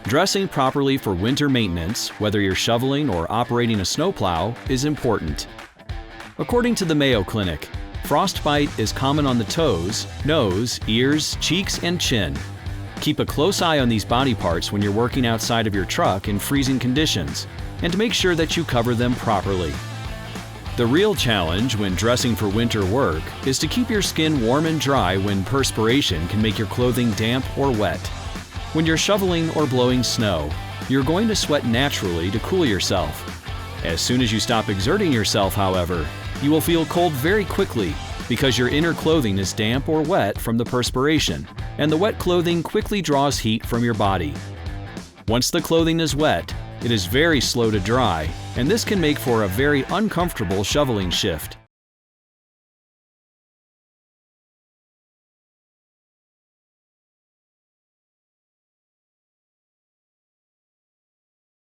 Dressing properly for winter maintenance, whether you're shoveling or operating a snowplow, is important. According to the Mayo Clinic, frostbite is common on the toes, nose, ears, cheeks, and chin. Keep a close eye on these body parts when you're working outside of your truck in freezing conditions, and make sure that you cover them properly. The real challenge when dressing for winter work is to keep your skin warm and dry when perspiration can make your clothing damp or wet. When you're shoveling or blowing snow, you're going to sweat naturally to cool yourself. As soon as you stop exerting yourself, however, you will feel cold very quickly because your inner clothing is damp or wet from the perspiration, and the wet clothing quickly draws heat from your body. Once the clothing is wet, it is very slow to dry, and this can make for a very uncomfortable shoveling shift.